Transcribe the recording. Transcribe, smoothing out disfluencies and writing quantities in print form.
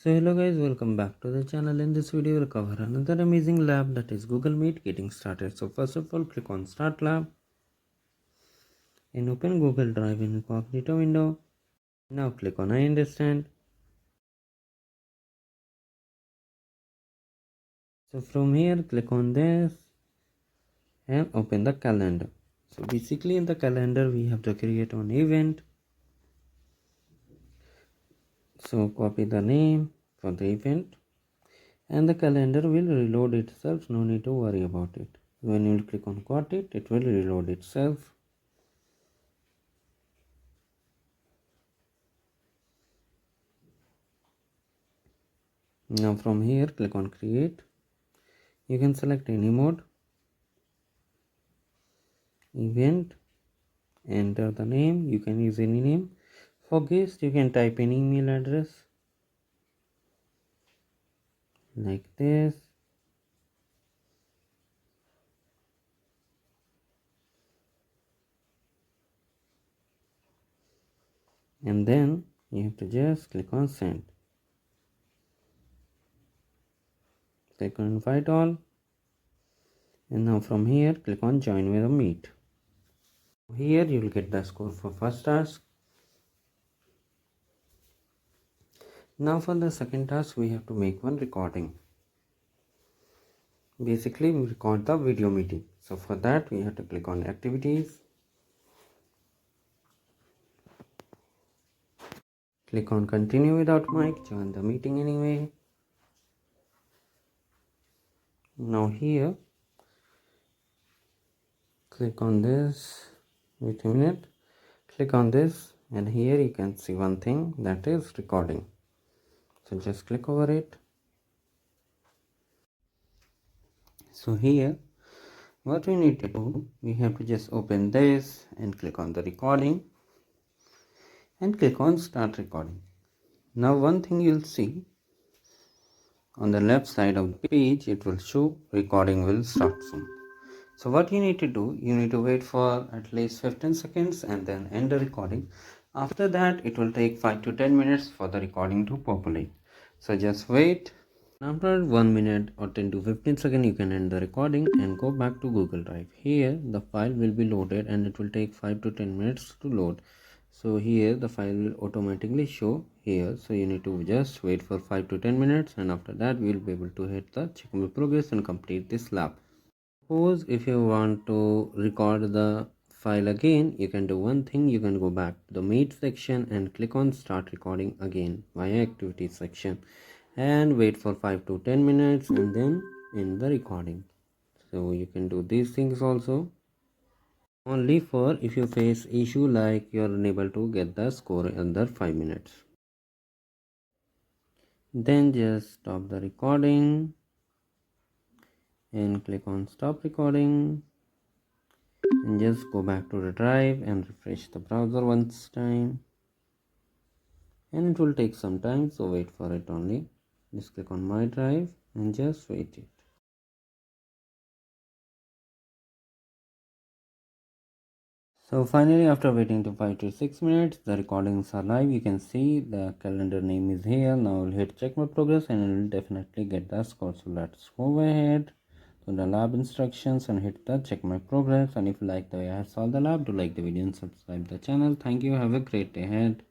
So hello guys, welcome back to the channel. In this video we'll cover another amazing lab, that is Google Meet. Getting started. So first of all, click on Start Lab and open Google Drive in incognito window. Now click on I understand. So from here click on this and open the calendar. So basically in the calendar we have to create an event. So copy the name for the event and the calendar will reload itself. No need to worry about it. When you click on got it, it will reload itself. Now from here click on create. You can select any mode, event, enter the name. You can use any name. For guest you can type an email address like this. And then you have to just click on send. Click on invite all. And now from here click on join with a meet. Here you will get the score for first task. Now for the second task we have to make one recording. Basically we record the video meeting. So for that we have to click on activities. Click on continue without mic, join the meeting anyway. Now here click on this, wait a minute, click on this and here you can see one thing, that is recording. So just click over it. So here what we need to do, we have to just open this and click on the recording and click on start recording. Now one thing you'll see on the left side of the page, it will show recording will start soon. So what you need to do, you need to wait for at least 15 seconds and then end the recording. After that it will take 5 to 10 minutes for the recording to populate. So just wait. After 1 minute or 10 to 15 seconds you can end the recording and go back to Google Drive. Here the file will be loaded and it will take 5 to 10 minutes to load. So here the file will automatically show here. So you need to just wait for 5 to 10 minutes and after that we will be able to hit the check my progress and complete this lab. Suppose if you want to record the file again, you can do one thing. You can go back to the meet section and click on start recording again via activities section and wait for 5 to 10 minutes and then end the recording. So you can do these things also, only for if you face issue like you are unable to get the score under 5 minutes. Then just stop the recording and click on stop recording and just go back to the drive and refresh the browser once time, and it will take some time, so wait for it only. Just click on my drive and just wait it. So finally after waiting to 5 to 6 minutes, the recordings are live. You can see the calendar name is here. Now I'll hit check my progress and it will definitely get the score. So let's go ahead to the lab instructions and hit the check my progress. And if you like the way I have solved the lab, do like the video and subscribe the channel. Thank you. Have a great day ahead.